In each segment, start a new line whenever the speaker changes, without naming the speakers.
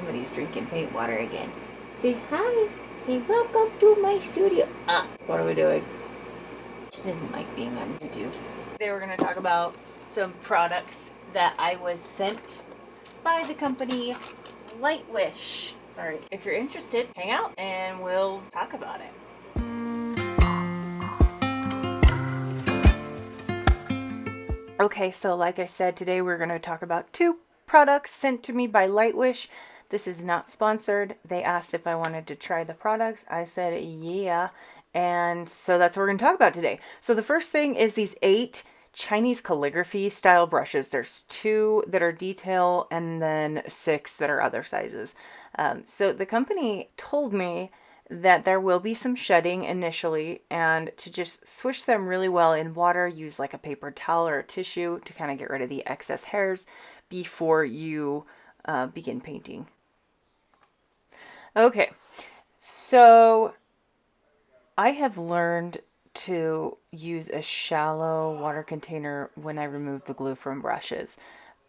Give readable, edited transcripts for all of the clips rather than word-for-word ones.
Somebody's drinking paint water again. Say hi. Say welcome to my studio. What are we doing? She doesn't like being on YouTube. Today we're going to talk about some products that I was sent by the company Lightwish. Sorry. If you're interested, hang out and we'll talk about it. Okay, so like I said, today we're going to talk about two products sent to me by Lightwish. This is not sponsored. They asked if I wanted to try the products. I said yeah, and so that's what we're going to talk about today. So the first thing is these 8 Chinese calligraphy style brushes. There's 2 that are detail and then 6 that are other sizes. So the company told me that there will be some shedding initially, and to just swish them really well in water, use like a paper towel or a tissue to kind of get rid of the excess hairs before you begin painting. Okay, so I have learned to use a shallow water container when I remove the glue from brushes.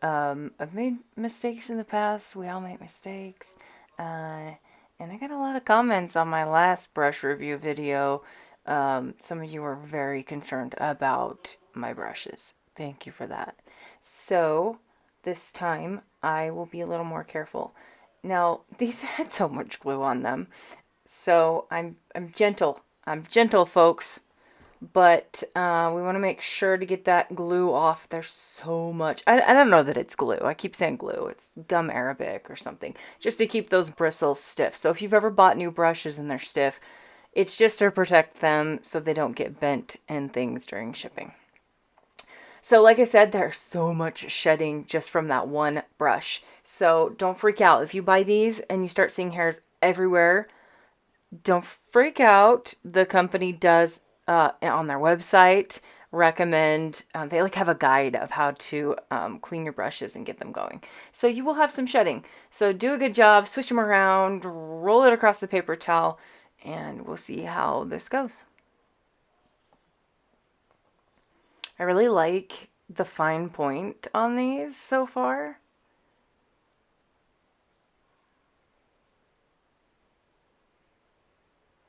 I've made mistakes in the past. We all make mistakes. And I got a lot of comments on my last brush review video. Some of you were very concerned about my brushes. Thank you for that. So this time I will be a little more careful. Now, these had so much glue on them, so I'm gentle. I'm gentle, folks. But we want to make sure to get that glue off. There's so much. I don't know that it's glue. I keep saying glue. It's gum arabic or something. Just to keep those bristles stiff. So if you've ever bought new brushes and they're stiff, it's just to protect them so they don't get bent and things during shipping. So like I said, there's so much shedding just from that one brush. So don't freak out. If you buy these and you start seeing hairs everywhere, don't freak out. The company does on their website recommend, they like have a guide of how to clean your brushes and get them going. So you will have some shedding. So do a good job, switch them around, roll it across the paper towel, and we'll see how this goes. I really like the fine point on these so far.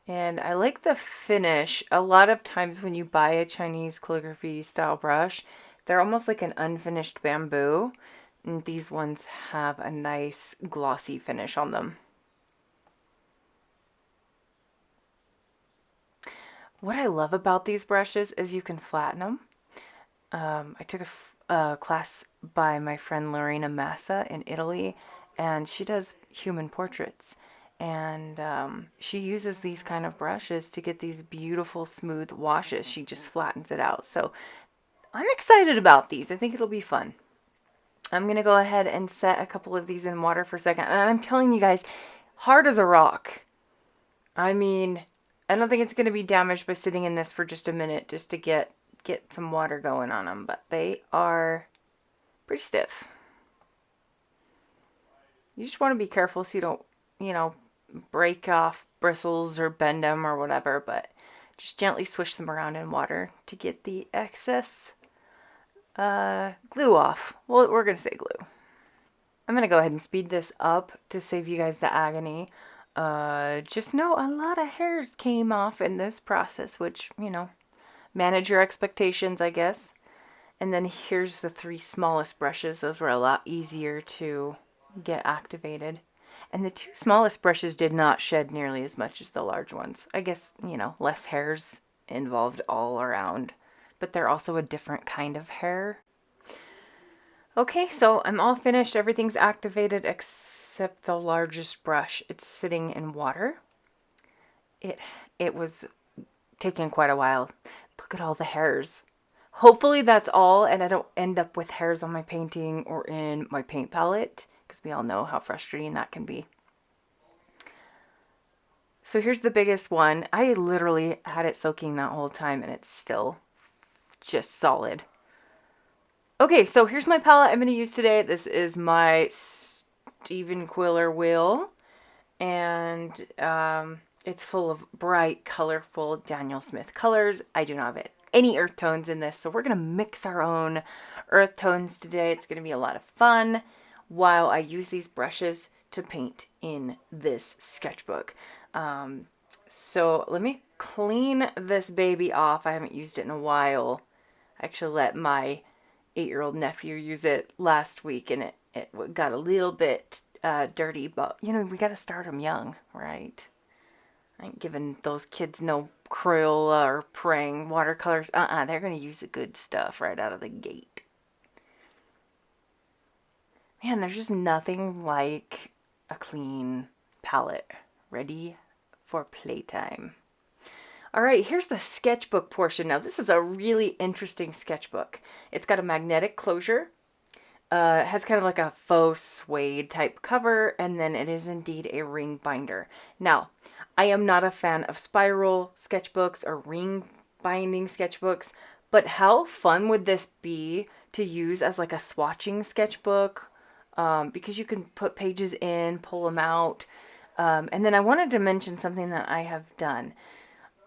And I like the finish. A lot of times when you buy a Chinese calligraphy style brush, they're almost like an unfinished bamboo. And these ones have a nice glossy finish on them. What I love about these brushes is you can flatten them. I took a class by my friend Lorena Massa in Italy, and she does human portraits. And she uses these kind of brushes to get these beautiful smooth washes. She just flattens it out. So I'm excited about these. I think it'll be fun. I'm going to go ahead and set a couple of these in water for a second. And I'm telling you guys, hard as a rock. I mean, I don't think it's going to be damaged by sitting in this for just a minute just to get some water going on them. But they are pretty stiff. You just want to be careful so you don't, you know, break off bristles or bend them or whatever, but just gently swish them around in water to get the excess glue off. Well, we're going to say glue. I'm going to go ahead and speed this up to save you guys the agony. Just know a lot of hairs came off in this process, which, you know, manage your expectations, I guess. And then here's the 3 smallest brushes. Those were a lot easier to get activated. And the 2 smallest brushes did not shed nearly as much as the large ones. I guess, you know, less hairs involved all around. But they're also a different kind of hair. Okay, so I'm all finished. Everything's activated except the largest brush. It's sitting in water. It was taking quite a while. Look at all the hairs. Hopefully that's all, and I don't end up with hairs on my painting or in my paint palette, because we all know how frustrating that can be. So here's the biggest one. I literally had it soaking that whole time and it's still just solid. Okay, so here's my palette I'm going to use today. This is my Stephen Quiller wheel, and it's full of bright, colorful Daniel Smith colors. I do not have any earth tones in this, so we're going to mix our own earth tones today. It's going to be a lot of fun. while I use these brushes to paint in this sketchbook. So let me clean this baby off. I haven't used it in a while. I actually let my 8-year-old nephew use it last week, and it got a little bit dirty, but you know, we got to start them young, right? I ain't giving those kids no Crayola or Prang watercolors. They're going to use the good stuff right out of the gate. Man, there's just nothing like a clean palette ready for playtime. All right, here's the sketchbook portion. Now, this is a really interesting sketchbook. It's got a magnetic closure. It has kind of like a faux suede type cover, and then it is indeed a ring binder. Now, I am not a fan of spiral sketchbooks or ring binding sketchbooks, but how fun would this be to use as like a swatching sketchbook? Because you can put pages in, pull them out. And then I wanted to mention something that I have done.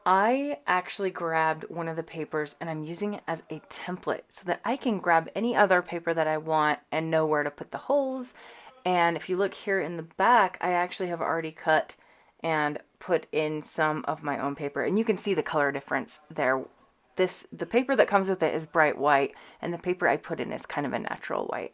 I actually grabbed one of the papers and I'm using it as a template so that I can grab any other paper that I want and know where to put the holes. And if you look here in the back, I actually have already cut and put in some of my own paper, and you can see the color difference there. The paper that comes with it is bright white, and the paper I put in is kind of a natural white.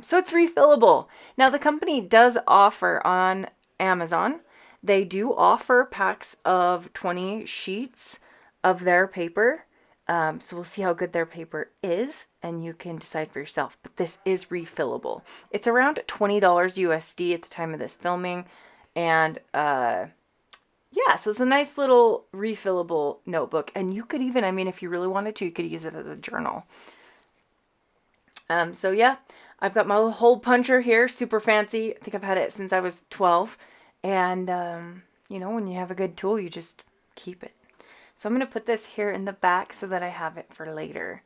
So it's refillable. Now the company does offer on Amazon, they do offer packs of 20 sheets of their paper. So we'll see how good their paper is, and you can decide for yourself. But this is refillable. It's around $20 USD at the time of this filming. And yeah, so it's a nice little refillable notebook. And you could even, I mean, if you really wanted to, you could use it as a journal. So yeah, I've got my little hole puncher here, super fancy. I think I've had it since I was 12. And, you know, when you have a good tool, you just keep it. So I'm going to put this here in the back so that I have it for later.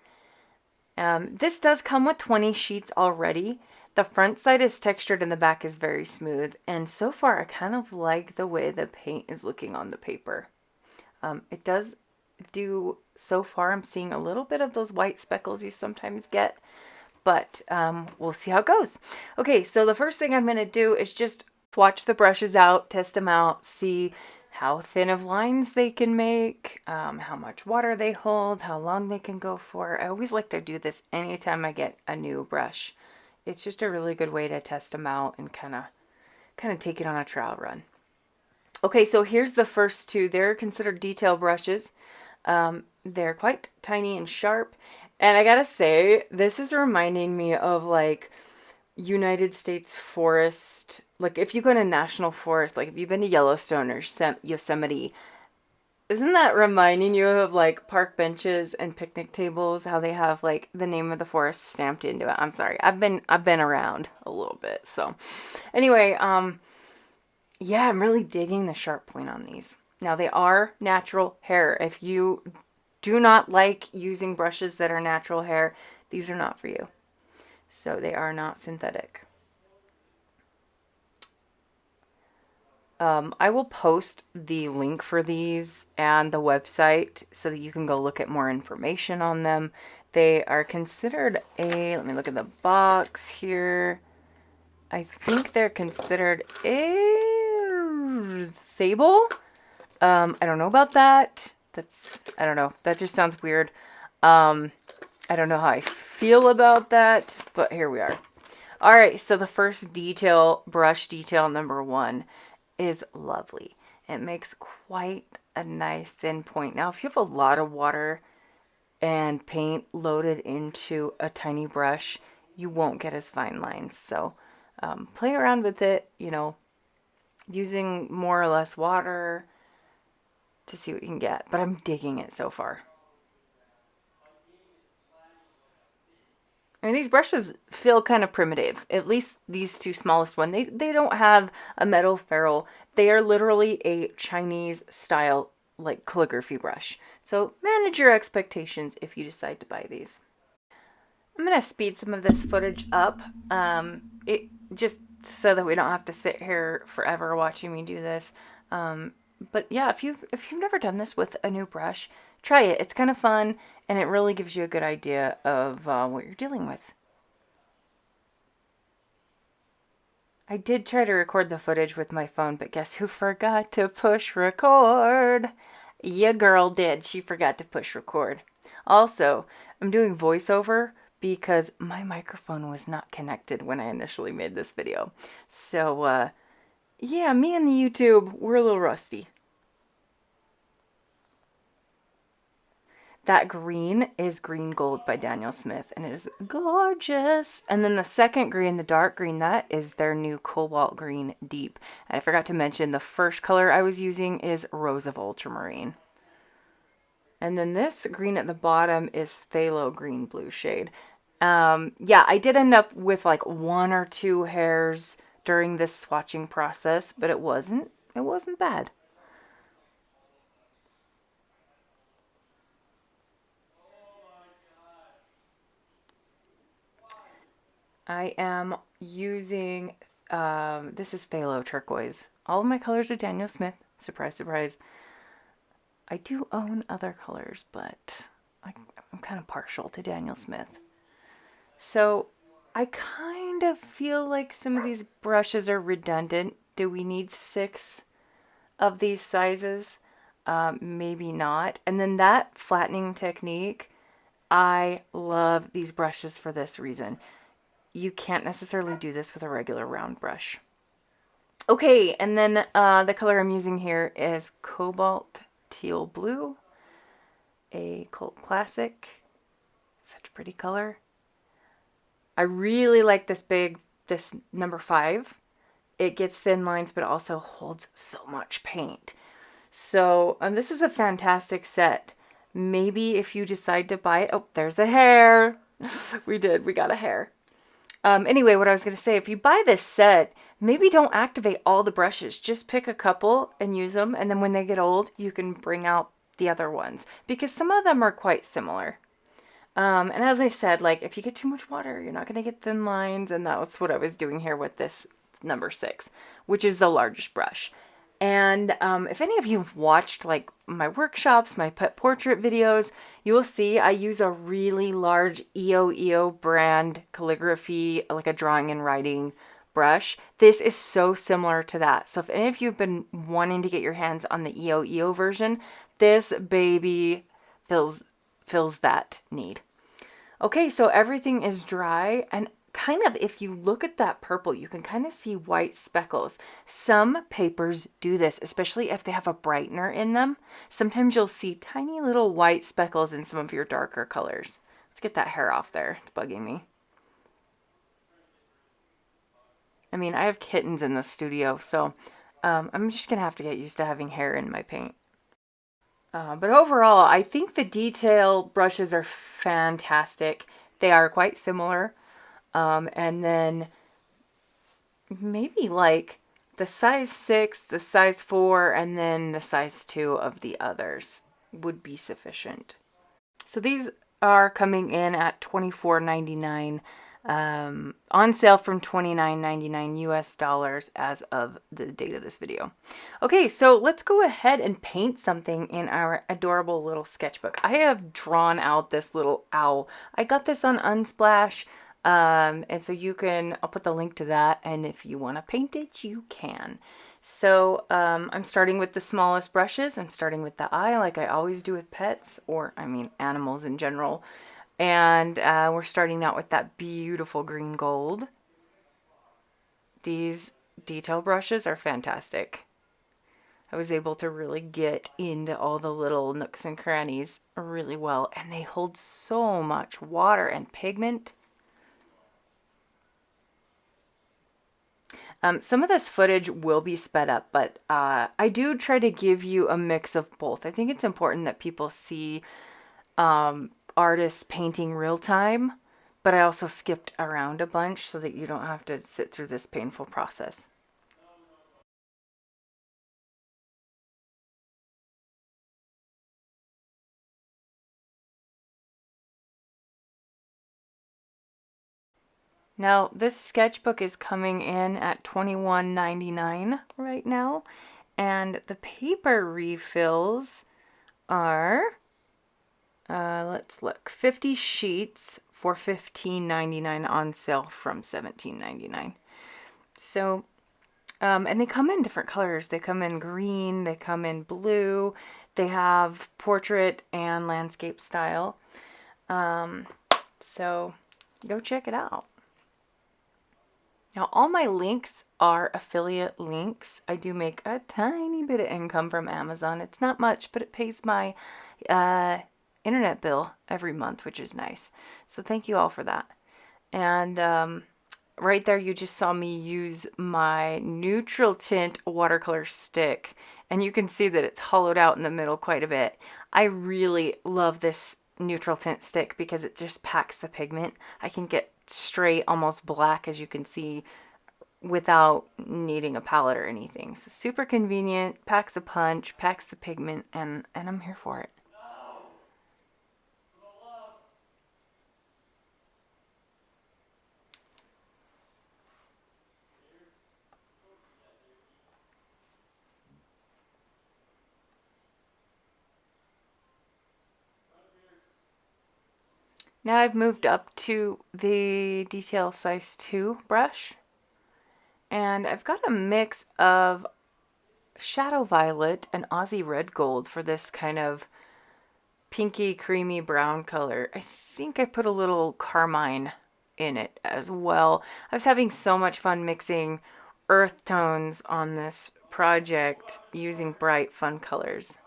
This does come with 20 sheets already. The front side is textured and the back is very smooth. And so far, I kind of like the way the paint is looking on the paper. It does do, so far, I'm seeing a little bit of those white speckles you sometimes get. But we'll see how it goes. Okay, so the first thing I'm going to do is just swatch the brushes out, test them out, see how thin of lines they can make, how much water they hold, how long they can go for. I always like to do this anytime I get a new brush. It's just a really good way to test them out and kind of take it on a trial run. Okay, so here's the first two. They're considered detail brushes. They're quite tiny and sharp. And I gotta say, this is reminding me of like United States forest. Like if you go to national forest, like if you've been to Yellowstone or Yosemite, isn't that reminding you of like park benches and picnic tables, how they have like the name of the forest stamped into it? I'm sorry. I've been around a little bit. So anyway, yeah, I'm really digging the sharp point on these. Now they are natural hair. If you do not like using brushes that are natural hair, these are not for you. So they are not synthetic. I will post the link for these and the website so that you can go look at more information on them. They are considered let me look at the box here. I think they're considered a Sable. I don't know about that. I don't know. That just sounds weird. I don't know how I feel about that, but here we are. All right, so the first brush detail number 1 is lovely. It makes quite a nice thin point. Now, if you have a lot of water and paint loaded into a tiny brush, you won't get as fine lines. So play around with it, you know, using more or less water to see what you can get. But I'm digging it so far. I mean, these brushes feel kind of primitive. At least these two smallest ones. They don't have a metal ferrule. They are literally a Chinese style like calligraphy brush. So manage your expectations if you decide to buy these. I'm going to speed some of this footage up. It just so that we don't have to sit here forever watching me do this. But yeah, if you've never done this with a new brush, try it. It's kind of fun, and it really gives you a good idea of what you're dealing with. I did try to record the footage with my phone, but guess who forgot to push record? Yeah, girl did. She forgot to push record. Also, I'm doing voiceover because my microphone was not connected when I initially made this video. So, yeah, me and the YouTube, we're a little rusty. That green is Green Gold by Daniel Smith, and it is gorgeous. And then the second green, the dark green, that is their new Cobalt Green Deep. And I forgot to mention the first color I was using is Rose of Ultramarine. And then this green at the bottom is Phthalo Green Blue shade. Yeah, I did end up with like 1 or 2 hairs during this swatching process, but it wasn't bad. I am using, this is Phthalo Turquoise. All of my colors are Daniel Smith. Surprise, surprise. I do own other colors, but I'm kind of partial to Daniel Smith. So I kind of feel like some of these brushes are redundant. Do we need 6 of these sizes? Maybe not. And then that flattening technique, I love these brushes for this reason. You can't necessarily do this with a regular round brush. Okay, and then the color I'm using here is Cobalt Teal Blue, a cult classic. Such a pretty color. I really like this number 5. It gets thin lines, but also holds so much paint. So this is a fantastic set. Maybe if you decide to buy it, oh, there's a hair. We got a hair. Anyway, what I was going to say, if you buy this set, maybe don't activate all the brushes. Just pick a couple and use them. And then when they get old, you can bring out the other ones because some of them are quite similar. And as I said, like if you get too much water, you're not going to get thin lines. And that's what I was doing here with this number 6, which is the largest brush. And if any of you have watched like my workshops, my pet portrait videos, you will see I use a really large EO brand calligraphy, like a drawing and writing brush. This is so similar to that. So if any of you have been wanting to get your hands on the EO version, this baby fills that need. Okay, so everything is dry, and kind of if you look at that purple, you can kind of see white speckles. Some papers do this, especially if they have a brightener in them. Sometimes you'll see tiny little white speckles in some of your darker colors. Let's get that hair off there. It's bugging me. I mean, I have kittens in the studio, so I'm just going to have to get used to having hair in my paint. But overall, I think the detail brushes are fantastic. They are quite similar. And then maybe like the size 6, the size 4, and then the size 2 of the others would be sufficient. So these are coming in at $24.99. On sale from $29.99 US dollars as of the date of this video. Okay, so let's go ahead and paint something in our adorable little sketchbook. I have drawn out this little owl. I got this on Unsplash, and so you can, I'll put the link to that, and if you want to paint it, you can. So I'm starting with the smallest brushes. I'm starting with the eye like I always do with pets, or I mean animals in general. And we're starting out with that beautiful green gold. These detail brushes are fantastic. I was able to really get into all the little nooks and crannies really well, and they hold so much water and pigment. Some of this footage will be sped up, but I do try to give you a mix of both. I think it's important that people see artists painting real time, but I also skipped around a bunch so that you don't have to sit through this painful process. Now, this sketchbook is coming in at $21.99 right now, and the paper refills are, let's look, 50 sheets for $15.99 on sale from $17.99. So, and they come in different colors. They come in green, they come in blue, they have portrait and landscape style. So go check it out. Now, all my links are affiliate links. I do make a tiny bit of income from Amazon. It's not much, but it pays my internet bill every month, which is nice. So thank you all for that. And right there, you just saw me use my neutral tint watercolor stick. And you can see that it's hollowed out in the middle quite a bit. I really love this neutral tint stick because it just packs the pigment. I can get straight, almost black, as you can see, without needing a palette or anything. So super convenient, packs a punch, packs the pigment, and I'm here for it. Now I've moved up to the detail size 2 brush, and I've got a mix of shadow violet and Aussie red gold for this kind of pinky creamy brown color. I think I put a little carmine in it as well. I was having so much fun mixing earth tones on this project using bright fun colors.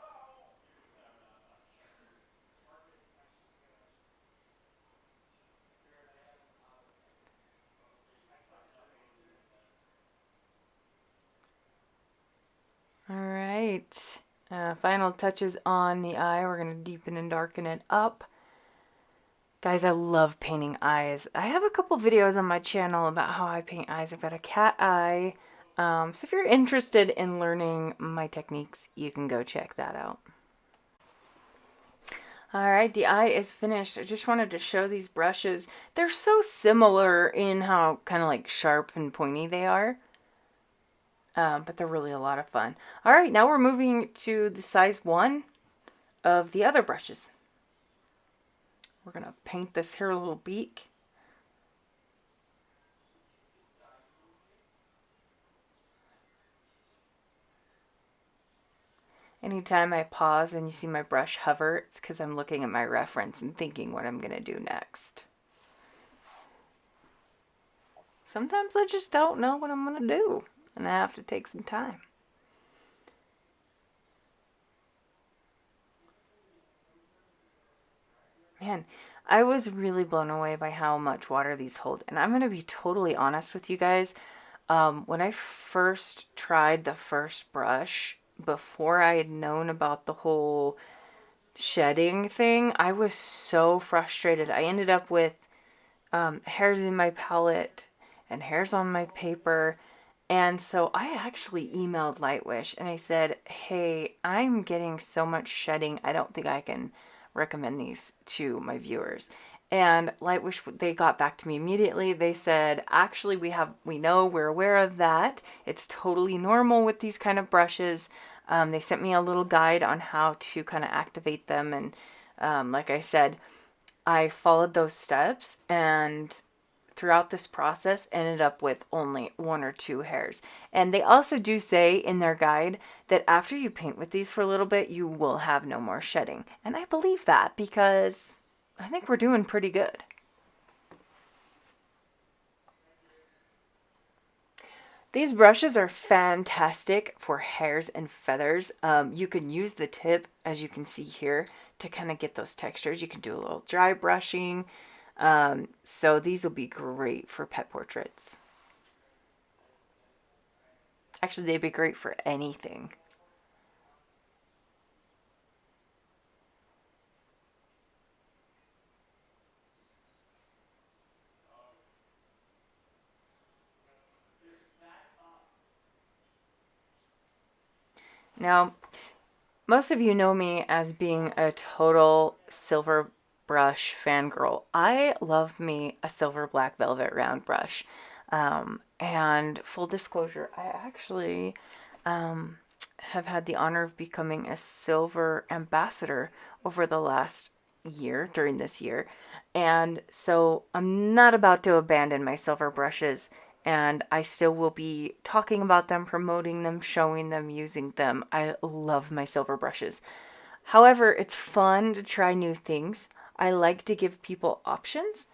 All right, final touches on the eye. We're going to deepen and darken it up. Guys, I love painting eyes. I have a couple videos on my channel about how I paint eyes. I've got a cat eye. So if you're interested in learning my techniques, you can go check that out. All right, the eye is finished. I just wanted to show these brushes. They're so similar in how kind of like sharp and pointy they are. But they're really a lot of fun. All right, now we're moving to the size 1 of the other brushes. We're gonna paint this here little beak. Anytime I pause and you see my brush hover, it's because I'm looking at my reference and thinking what I'm gonna do next. Sometimes I just don't know what I'm gonna do, and I have to take some time. Man, I was really blown away by how much water these hold. And I'm going to be totally honest with you guys. When I first tried the first brush, before I had known about the whole shedding thing, I was so frustrated. I ended up with hairs in my palette and hairs on my paper. And so I actually emailed Lightwish and I said, hey, I'm getting so much shedding. I don't think I can recommend these to my viewers. And Lightwish, they got back to me immediately. They said, actually, we're aware of that. It's totally normal with these kind of brushes. They sent me a little guide on how to kind of activate them. And like I said, I followed those steps and throughout this process ended up with only 1 or 2 hairs. And they also do say in their guide that after you paint with these for a little bit, you will have no more shedding. And I believe that because I think we're doing pretty good. These brushes are fantastic for hairs and feathers. You can use the tip, as you can see here, to kind of get those textures. You can do a little dry brushing. So these will be great for pet portraits. Actually, they'd be great for anything. Now, most of you know me as being a total silver brush fangirl. I love me a silver black velvet round brush. And full disclosure, I actually have had the honor of becoming a silver ambassador over the last year, during this year. And so I'm not about to abandon my silver brushes and I still will be talking about them, promoting them, showing them, using them. I love my silver brushes. However, it's fun to try new things. I like to give people options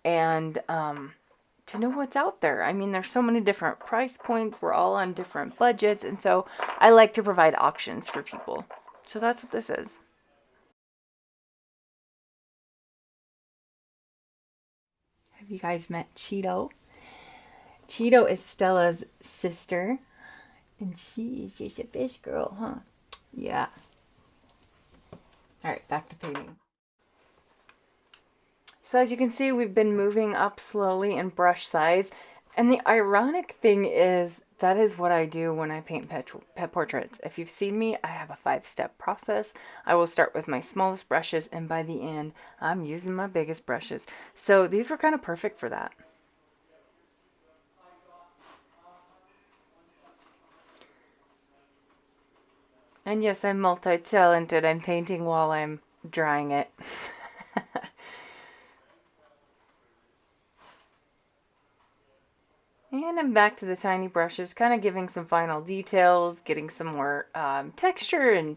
and to know what's out there. I mean, there's so many different price points. We're all on different budgets, and so I like to provide options for people. So that's what this is. Have you guys met Cheeto? Cheeto is Stella's sister, and she is just a fish girl, huh? Yeah. All right, back to painting. So as you can see, we've been moving up slowly in brush size, and the ironic thing is that is what I do when I paint pet portraits. If you've seen me, I have a 5-step process. I will start with my smallest brushes, and by the end, I'm using my biggest brushes. So these were kind of perfect for that. And yes, I'm multi-talented. I'm painting while I'm drying it. And I'm back to the tiny brushes, kind of giving some final details, getting some more texture and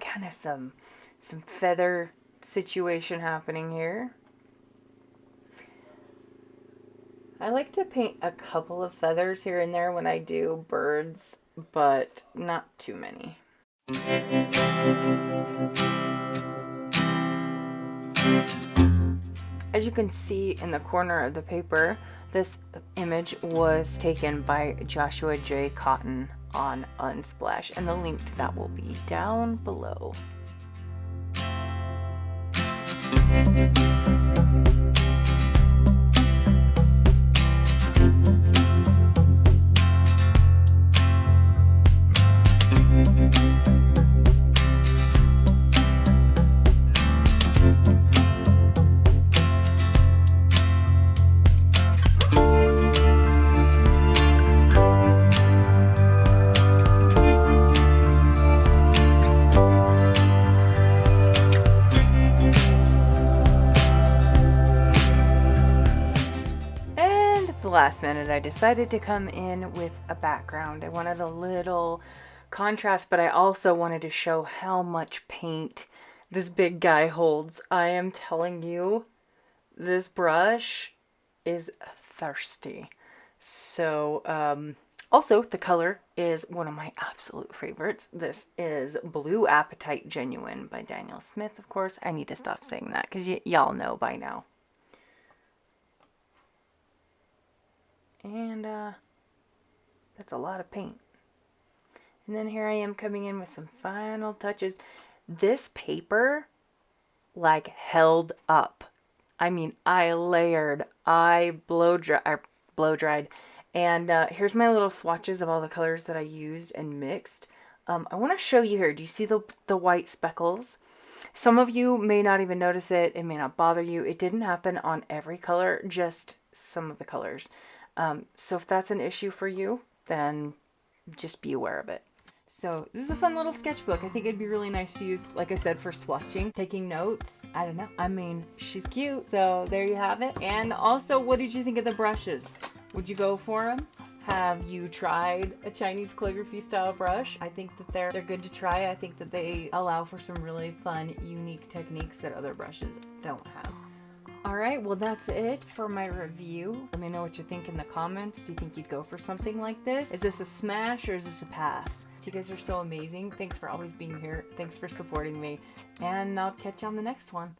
kind of some feather situation happening here. I like to paint a couple of feathers here and there when I do birds, but not too many. As you can see in the corner of the paper, this image was taken by Joshua J. Cotton on Unsplash, and the link to that will be down below. Last minute I decided to come in with a background. I wanted a little contrast, but I also wanted to show how much paint this big guy holds. I am telling you, this brush is thirsty. So also the color is one of my absolute favorites. This is Blue Appetite Genuine by Daniel Smith. Of course, I need to stop saying that because y'all know by now. And that's a lot of paint. And then here I am coming in with some final touches. This paper like held up. I mean, I layered, I blow dried. And here's my little swatches of all the colors that I used and mixed. I want to show you here. Do you see the white speckles? Some of you may not even notice it. It may not bother you. It didn't happen on every color, just some of the colors. So if that's an issue for you, then just be aware of it. So this is a fun little sketchbook. I think it'd be really nice to use, like I said, for swatching, taking notes. I don't know. I mean, she's cute. So there you have it. And also, what did you think of the brushes? Would you go for them? Have you tried a Chinese calligraphy style brush? I think that they're good to try. I think that they allow for some really fun, unique techniques that other brushes don't have. Alright, well that's it for my review. Let me know what you think in the comments. Do you think you'd go for something like this? Is this a smash or is this a pass? You guys are so amazing. Thanks for always being here. Thanks for supporting me. And I'll catch you on the next one.